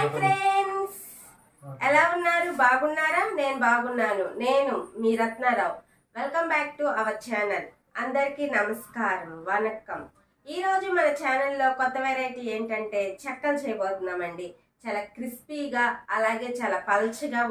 Hi friends, ఎలా ఉన్నారు? బాగున్నారా? నేను బాగున్నాను. నేను మీ Ratnarao. Welcome back to our channel. అందరికీ నమస్కారం, వనక్కం. ఈరోజు మన ఛానల్లో కొత్త వెరైటీ ఏంటంటే చెక్కలు చేయబోతున్నామండి. చాలా క్రిస్పీగా అలాగే చాలా పల్చగా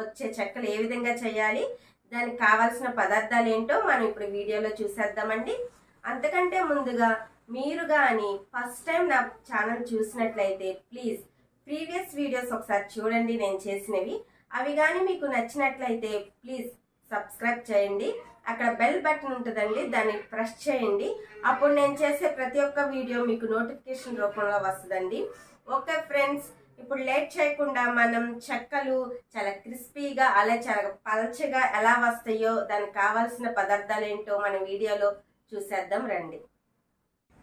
వచ్చే చెక్కలు ఏ విధంగా చేయాలి, దానికి కావాల్సిన పదార్థాలు ఏంటో మనం ఇప్పుడు వీడియోలో చూసేద్దామండి. అంతకంటే ముందుగా మీరు కానీ ఫస్ట్ టైం నా ఛానల్ చూసినట్లయితే ప్లీజ్ ప్రీవియస్ వీడియోస్ ఒకసారి చూడండి, నేను చేసినవి. అవి కానీ మీకు నచ్చినట్లయితే ప్లీజ్ సబ్స్క్రైబ్ చేయండి. అక్కడ బెల్ బటన్ ఉంటుందండి, దాన్ని ప్రెస్ చేయండి. అప్పుడు నేను చేసే ప్రతి ఒక్క వీడియో మీకు నోటిఫికేషన్ రూపంలో వస్తుందండి. ఓకే ఫ్రెండ్స్, ఇప్పుడు లేట్ చేయకుండా మనం చెక్కలు చాలా క్రిస్పీగా అలా చాలా పల్చగా ఎలా వస్తాయో దానికి కావాల్సిన పదార్థాలు ఏంటో మన వీడియోలో చూసేద్దాం రండి.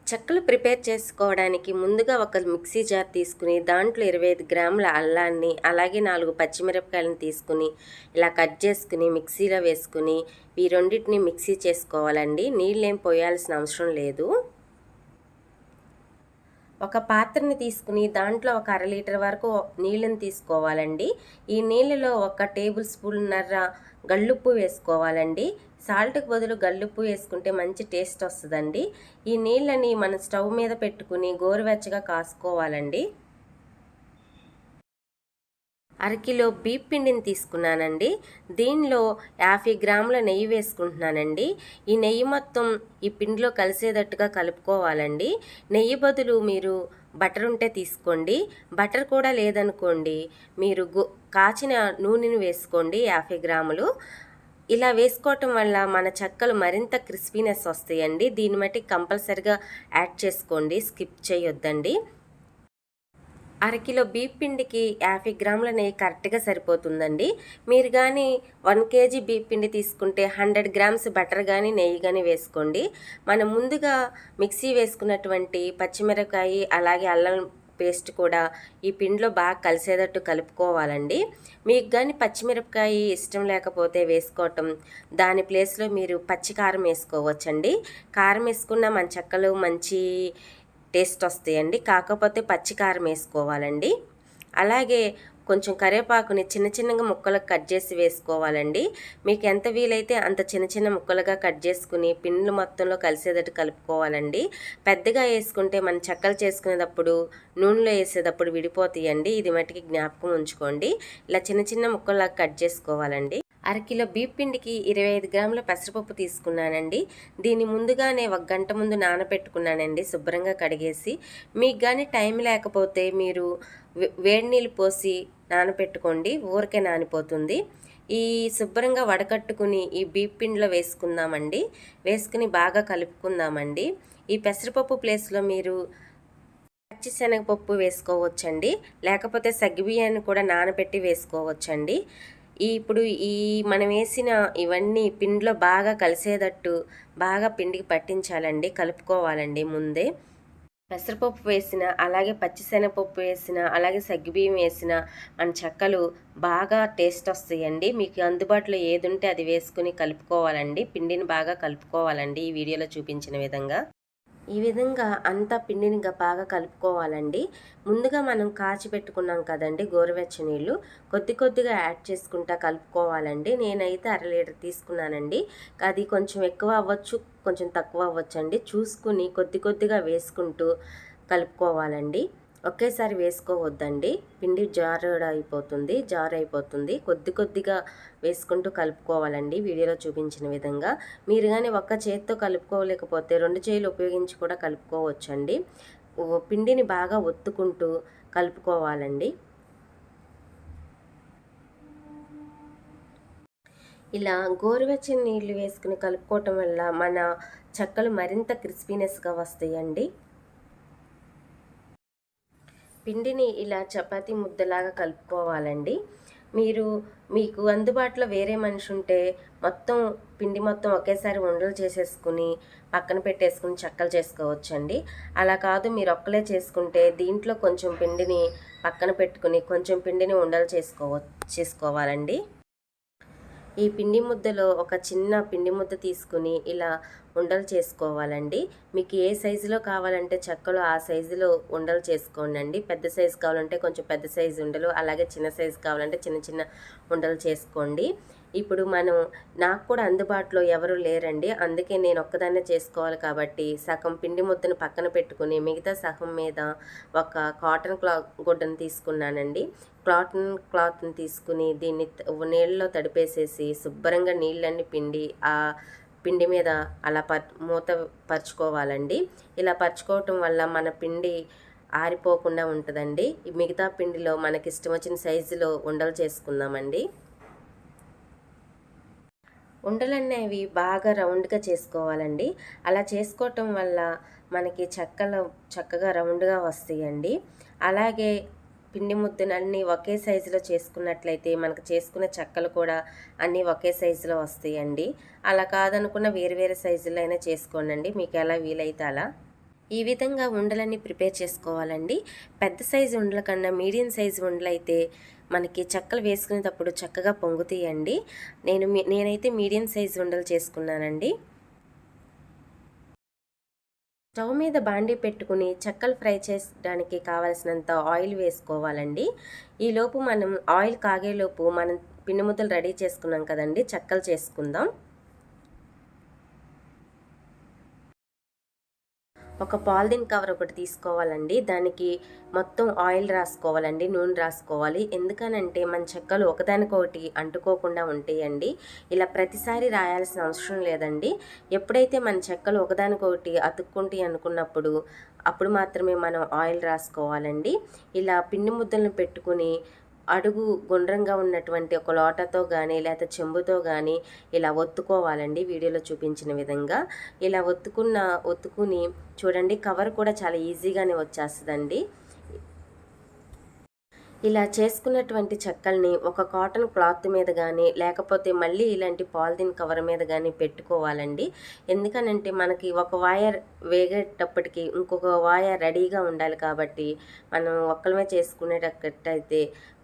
చెక్కలు ప్రిపేర్ చేసుకోవడానికి ముందుగా ఒక మిక్సీ జార్ తీసుకుని దాంట్లో 25 గ్రాముల అల్లాన్ని అలాగే 4 పచ్చిమిరపకాయలను తీసుకుని ఇలా కట్ చేసుకుని మిక్సీలో వేసుకుని ఈ రెండింటిని మిక్సీ చేసుకోవాలండి. నీళ్ళేం పోయాల్సిన అవసరం లేదు. ఒక పాత్రని తీసుకుని దాంట్లో ఒక 1/2 లీటర్ వరకు నీళ్ళని తీసుకోవాలండి. ఈ నీళ్ళలో 1 టేబుల్ స్పూన్నర గల్లుప్పు వేసుకోవాలండి. సాల్ట్కి బదులు గల్లుప్పు వేసుకుంటే మంచి టేస్ట్ వస్తుందండి. ఈ నీళ్ళని మనం స్టవ్ మీద పెట్టుకుని గోరువెచ్చగా కాసుకోవాలండి. 1/2 కిలో బియ్యం పిండిని తీసుకున్నానండి. దీనిలో 50 గ్రాముల నెయ్యి వేసుకుంటున్నానండి. ఈ నెయ్యి మొత్తం ఈ పిండిలో కలిసేటట్టుగా కలుపుకోవాలండి. నెయ్యి బదులు మీరు బటర్ ఉంటే తీసుకోండి, బటర్ కూడా లేదనుకోండి మీరు కాచిన నూనెని వేసుకోండి 50 గ్రాములు. ఇలా వేసుకోవటం వల్ల మన చెక్కలు మరింత క్రిస్పీనెస్ వస్తాయండి. దీన్ని బట్టి కంపల్సరిగా యాడ్ చేసుకోండి, స్కిప్ చేయొద్దండి. 1/2 కిలో బియ్యం పిండికి 50 గ్రాముల నెయ్యి కరెక్ట్గా సరిపోతుందండి. మీరు కానీ 1 కేజీ బియ్యం పిండి తీసుకుంటే 100 గ్రామ్స్ బటర్ కానీ నెయ్యి కానీ వేసుకోండి. మనం ముందుగా మిక్సీ వేసుకున్నటువంటి పచ్చిమిరపకాయ అలాగే అల్లం పేస్ట్ కూడా ఈ పిండిలో బాగా కలిసేటట్టు కలుపుకోవాలండి. మీకు కానీ పచ్చిమిరపకాయ ఇష్టం లేకపోతే వేసుకోవటం, దాని ప్లేస్లో మీరు పచ్చి కారం వేసుకోవచ్చండి. కారం వేసుకున్న మన చెక్కలు మంచి టేస్ట్ వస్తాయండి. కాకపోతే పచ్చి కారం వేసుకోవాలండి. అలాగే కొంచెం కరివేపాకుని చిన్న చిన్నగా ముక్కలకు కట్ చేసి వేసుకోవాలండి. మీకు ఎంత వీలైతే అంత చిన్న చిన్న ముక్కలుగా కట్ చేసుకుని పిండి మొత్తంలో కలిసేటట్టు కలుపుకోవాలండి. పెద్దగా వేసుకుంటే మనం చెక్కలు చేసుకునేటప్పుడు నూనెలో వేసేటప్పుడు విడిపోతాయండి. ఇది మట్టికి జ్ఞాపకం ఉంచుకోండి. ఇలా చిన్న చిన్న ముక్కలుగా కట్ చేసుకోవాలండి. 1/2 కిలో బియ్యం పిండికి 25 గ్రాముల పెసరపప్పు తీసుకున్నానండి. దీన్ని ముందుగానే 1 గంట ముందు నానబెట్టుకున్నానండి, శుభ్రంగా కడిగేసి. మీకు కానీ టైం లేకపోతే మీరు వేడి నీళ్ళు పోసి నానబెట్టుకోండి, ఊరికే నానిపోతుంది. ఈ శుభ్రంగా వడకట్టుకుని ఈ బియ్యం పిండిలో వేసుకుందామండి. వేసుకుని బాగా కలుపుకుందామండి. ఈ పెసరపప్పు ప్లేస్లో మీరు పచ్చిశనగపప్పు వేసుకోవచ్చండి, లేకపోతే సగ్గుబియ్యాన్ని కూడా నానబెట్టి వేసుకోవచ్చండి. ఇప్పుడు ఈ మనం వేసిన ఇవన్నీ పిండిలో బాగా కలిసేటట్టు బాగా పిండికి పట్టించాలండి, కలుపుకోవాలండి. ముందే పెసరపప్పు వేసిన అలాగే పచ్చిశనగపప్పు వేసిన అలాగే సగ్గుబియ్యం వేసిన మన చెక్కలు బాగా టేస్ట్ వస్తాయండి. మీకు అందుబాటులో ఏది ఉంటే అది వేసుకుని కలుపుకోవాలండి. పిండిని బాగా కలుపుకోవాలండి ఈ వీడియోలో చూపించిన విధంగా. ఈ విధంగా అంతా పిండిని బాగా కలుపుకోవాలండి. ముందుగా మనం కాచి పెట్టుకున్నాం కదండి గోరువెచ్చని నీళ్ళు, కొద్ది కొద్దిగా యాడ్ చేసుకుంటా కలుపుకోవాలండి. నేనైతే 1/2 లీటర్ తీసుకున్నానండి. అది కొంచెం ఎక్కువ అవ్వచ్చు, కొంచెం తక్కువ అవ్వచ్చండి. చూసుకుని కొద్ది కొద్దిగా వేసుకుంటూ కలుపుకోవాలండి. ఒకేసారి వేసుకోవద్దండి, పిండి జారు అయిపోతుంది. కొద్ది కొద్దిగా వేసుకుంటూ కలుపుకోవాలండి వీడియోలో చూపించిన విధంగా. మీరు కానీ ఒక్క చేతితో కలుపుకోలేకపోతే 2 చేతులు ఉపయోగించి కూడా కలుపుకోవచ్చండి. పిండిని బాగా ఒత్తుకుంటూ కలుపుకోవాలండి. ఇలా గోరువెచ్చని నీళ్ళు వేసుకుని కలుపుకోవటం వల్ల మన చెక్కలు మరింత క్రిస్పీనెస్గా వస్తాయండి. పిండిని ఇలా చపాతీ ముద్దలాగా కలుపుకోవాలండి. మీకు అందుబాటులో వేరే మనిషి ఉంటే పిండి మొత్తం ఒకేసారి ఉండలు చేసేసుకుని పక్కన పెట్టేసుకుని చెక్కలు చేసుకోవచ్చండి. అలా కాదు, మీరు ఒక్కలే చేసుకుంటే దీంట్లో కొంచెం పిండిని పక్కన పెట్టుకుని కొంచెం పిండిని ఉండలు చేసుకోవాలండి. ఈ పిండి ముద్దలో ఒక చిన్న పిండి ముద్ద తీసుకుని ఇలా ఉండలు చేసుకోవాలండి. మీకు ఏ సైజులో కావాలంటే చెక్కలు ఆ సైజులో ఉండలు చేసుకోండి. పెద్ద సైజు కావాలంటే కొంచెం పెద్ద సైజు ఉండలు, అలాగే చిన్న సైజు కావాలంటే చిన్న చిన్న ఉండలు చేసుకోండి. ఇప్పుడు నాకు కూడా అందుబాటులో ఎవరు లేరండి, అందుకే నేను ఒక్కదాన్నే చేసుకోవాలి కాబట్టి సగం పిండి ముద్దను పక్కన పెట్టుకుని మిగతా సగం మీద ఒక కాటన్ గుడ్డను తీసుకున్నానండి. కాటన్ క్లాత్ని తీసుకుని దీన్ని నీళ్ళలో తడిపేసేసి శుభ్రంగా నీళ్ళన్నీ పిండి ఆ పిండి మీద అలా మూత పరుచుకోవాలండి. ఇలా పరుచుకోవటం వల్ల మన పిండి ఆరిపోకుండా ఉంటుందండి. మిగతా పిండిలో మనకి ఇష్టం వచ్చిన సైజులో ఉండలు చేసుకుందామండి. ఉండలనేవి బాగా రౌండ్గా చేసుకోవాలండి. అలా చేసుకోవటం వల్ల మనకి చక్కగా రౌండ్గా వస్తాయండి. అలాగే పిండి ముద్దలన్నీ ఒకే సైజులో చేసుకున్నట్లయితే మనకు చేసుకున్న చెక్కలు కూడా అన్నీ ఒకే సైజులో వస్తాయండి. అలా కాదనుకున్న వేరు వేరు సైజుల్లో అయినా చేసుకోండి, మీకు ఎలా వీలైతే అలా. ఈ విధంగా ఉండలన్నీ ప్రిపేర్ చేసుకోవాలండి. పెద్ద సైజు ఉండల కన్నా మీడియం సైజు ఉండలైతే మనకి చెక్కలు వేసుకునేటప్పుడు చక్కగా పొంగుతాయండి. నేనైతే మీడియం సైజు ఉండలు చేసుకున్నానండి. స్టవ్ మీద బాండీ పెట్టుకుని చెక్కలు ఫ్రై చేయడానికి కావలసినంత ఆయిల్ వేసుకోవాలండి. ఈలోపు మనం ఆయిల్ కాగేలోపు మనం పిండి ముద్దలు రెడీ చేసుకున్నాం కదండి, చెక్కలు చేసుకుందాం. ఒక పాలిథిన్ కవర్ ఒకటి తీసుకోవాలండి. దానికి మొత్తం ఆయిల్ రాసుకోవాలండి, నూనె రాసుకోవాలి. ఎందుకనంటే మన చెక్కలు ఒకదానికొకటి అంటుకోకుండా ఉంటాయండి. ఇలా ప్రతిసారి రాయాల్సిన అవసరం లేదండి. ఎప్పుడైతే మన చెక్కలు ఒకదానికొకటి అతుక్కుంటాయి అనుకున్నప్పుడు అప్పుడు మాత్రమే మనం ఆయిల్ రాసుకోవాలండి. ఇలా పిండి ముద్దలను పెట్టుకుని అడుగు గుండ్రంగా ఉన్నటువంటి ఒక లోటతో కానీ లేకపోతే చెంబుతో కానీ ఇలా ఒత్తుకోవాలండి. వీడియోలో చూపించిన విధంగా ఇలా ఒత్తుకుని చూడండి, కవర్ కూడా చాలా ఈజీగానే వచ్చేస్తుందండి. ఇలా చేసుకున్నటువంటి చెక్కల్ని ఒక కాటన్ క్లాత్ మీద కానీ లేకపోతే మళ్ళీ ఇలాంటి పాలిథిన్ కవర్ మీద కానీ పెట్టుకోవాలండి. ఎందుకనంటే మనకి ఒక వాయర్ వేగేటప్పటికి ఇంకొక వాయర్ రెడీగా ఉండాలి కాబట్టి మనం ఒక్కలమే చేసుకునేటట్టయితే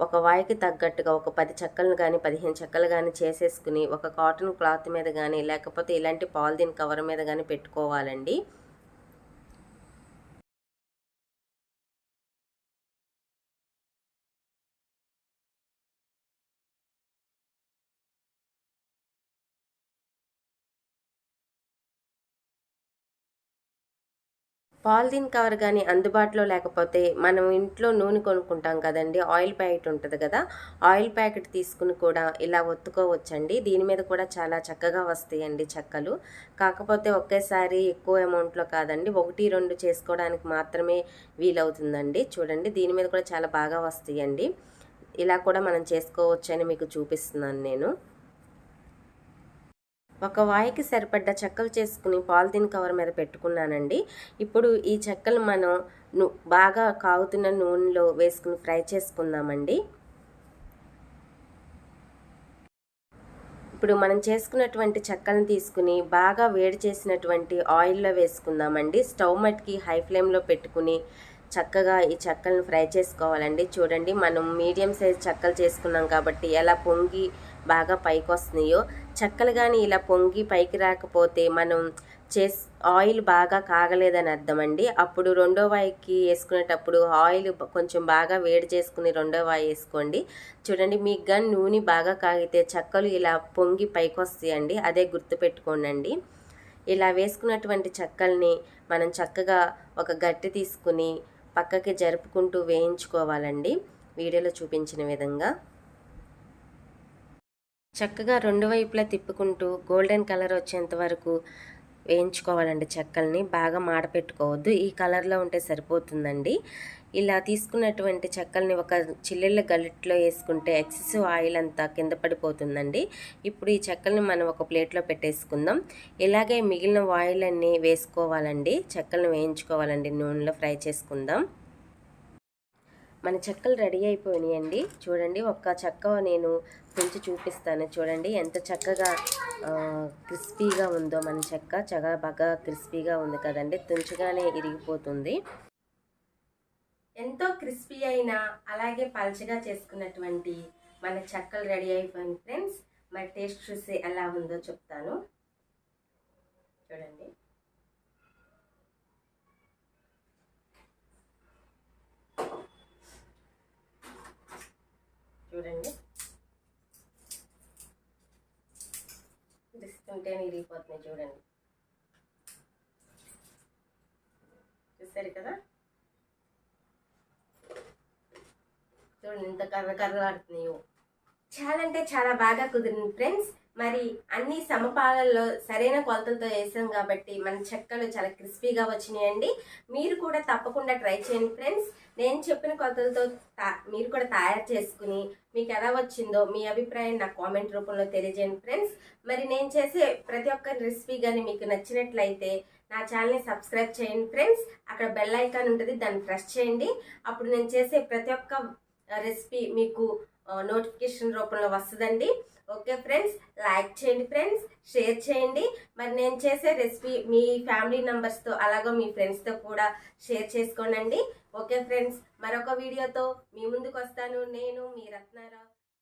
ఒక వాయకి తగ్గట్టుగా ఒక 10 చెక్కలను కానీ 15 చెక్కలు కానీ చేసేసుకుని ఒక కాటన్ క్లాత్ మీద కానీ లేకపోతే ఇలాంటి పాలిథిన్ కవర్ మీద కానీ పెట్టుకోవాలండి. పాలిథీన్ కవర్ కానీ అందుబాటులో లేకపోతే మనం ఇంట్లో నూనె కొనుక్కుంటాం కదండి, ఆయిల్ ప్యాకెట్ ఉంటుంది కదా, ఆయిల్ ప్యాకెట్ తీసుకుని కూడా ఇలా ఒత్తుకోవచ్చండి. దీని మీద కూడా చాలా చక్కగా వస్తాయండి చెక్కలు. కాకపోతే ఒకేసారి ఎక్కువ అమౌంట్లో కాదండి, 1-2 చేసుకోవడానికి మాత్రమే వీలవుతుందండి. చూడండి, దీని మీద కూడా చాలా బాగా వస్తాయండి. ఇలా కూడా మనం చేసుకోవచ్చని మీకు చూపిస్తున్నాను నేను. ఒక వాయికి సరిపడ్డ చెక్కలు చేసుకుని పాలిథిన్ కవర్ మీద పెట్టుకున్నానండి. ఇప్పుడు ఈ చెక్కలు మనం బాగా కాగుతున్న నూనెలో వేసుకుని ఫ్రై చేసుకుందామండి. ఇప్పుడు మనం చేసుకున్నటువంటి చెక్కలను తీసుకుని బాగా వేడి చేసినటువంటి ఆయిల్లో వేసుకుందామండి. స్టవ్ మట్టికి హై ఫ్లేమ్లో పెట్టుకుని చక్కగా ఈ చెక్కలను ఫ్రై చేసుకోవాలండి. చూడండి, మనం మీడియం సైజ్ చెక్కలు చేసుకున్నాం కాబట్టి ఎలా పొంగి బాగా పైకి వస్తున్నాయో, చెక్కలు కానీ ఇలా పొంగి పైకి రాకపోతే మనం ఆయిల్ బాగా కాగలేదని అర్థం అండి. అప్పుడు రెండో వాయికి వేసుకునేటప్పుడు ఆయిల్ కొంచెం బాగా వేడి చేసుకుని రెండో వాయి వేసుకోండి. చూడండి, మీకు కానీ నూనె బాగా కాగితే చెక్కలు ఇలా పొంగి పైకి వస్తాయండి, అదే గుర్తుపెట్టుకోండి. ఇలా వేసుకున్నటువంటి చెక్కల్ని మనం చక్కగా ఒక గట్టి తీసుకుని పక్కకి జరుపుకుంటూ వేయించుకోవాలండి, వీడియోలో చూపించిన విధంగా. చక్కగా రెండు వైపులా తిప్పుకుంటూ గోల్డెన్ కలర్ వచ్చేంత వరకు వేయించుకోవాలండి. చెక్కల్ని బాగా మాడపెట్టుకోవద్దు, ఈ కలర్లో ఉంటే సరిపోతుందండి. ఇలా తీసుకున్నటువంటి చెక్కల్ని ఒక చిల్లుల గలిట్లో వేసుకుంటే ఎక్సెసివ్ ఆయిల్ అంతా కింద పడిపోతుందండి. ఇప్పుడు ఈ చెక్కల్ని మనం ఒక ప్లేట్లో పెట్టేసుకుందాం. ఇలాగే మిగిలిన ఆయిల్ అన్నీ వేసుకోవాలండి, చెక్కల్ని వేయించుకోవాలండి, నూనెలో ఫ్రై చేసుకుందాం. మన చెక్కలు రెడీ అయిపోయినాయండి. చూడండి, ఒక్క చెక్క నేను పెంచి చూపిస్తాను. చూడండి ఎంత చక్కగా క్రిస్పీగా ఉందో మన చెక్క, చాలా బాగా క్రిస్పీగా ఉంది కదండి, తుంచగానే ఇరిగిపోతుంది. ఎంతో క్రిస్పీ అయినా అలాగే పల్చగా చేసుకున్నటువంటి మన చెక్కలు రెడీ అయిపోయింది ఫ్రెండ్స్. మరి టేస్ట్ చూసి ఎలా ఉందో చెప్తాను. చూడండి. చూడండి, ఇస్తుంటేనే ఇరిగిపోతున్నాయి. చూడండి, చూసారు కదా. చూడండి ఎంత కర్రకర్రలాడుతున్నాయో. చాలా అంటే చాలా బాగా కుదిరింది ఫ్రెండ్స్. మరి అన్ని సమపాలల్లో సరైన కొలతలతో వేసాం కాబట్టి మన చెక్కలు చాలా క్రిస్పీగా వచ్చినాయండి. మీరు కూడా తప్పకుండా ట్రై చేయండి ఫ్రెండ్స్. నేను చెప్పిన కొలతలతో మీరు కూడా తయారు చేసుకుని మీకు ఎలా వచ్చిందో మీ అభిప్రాయం నాకు కామెంట్ రూపంలో తెలియజేయండి ఫ్రెండ్స్. మరి నేను చేసే ప్రతి ఒక్క రెసిపీ కానీ మీకు నచ్చినట్లయితే నా ఛానల్ని సబ్స్క్రైబ్ చేయండి ఫ్రెండ్స్. అక్కడ బెల్ ఐకాన్ ఉంటుంది, దాన్ని ప్రెస్ చేయండి. అప్పుడు నేను చేసే ప్రతి ఒక్క రెసిపీ మీకు నోటిఫికేషన్ రూపంలో వస్తుందండి. ఓకే ఫ్రెండ్స్, లైక్ చేయండి ఫ్రెండ్స్, షేర్ చేయండి. మరి నేను చేసే రెసిపీ మీ ఫ్యామిలీ మెంబర్స్తో అలాగే మీ ఫ్రెండ్స్తో కూడా షేర్ చేసుకోండి. ఓకే ఫ్రెండ్స్, మరొక వీడియోతో మీ ముందుకు వస్తాను. నేను మీ రత్నారావు.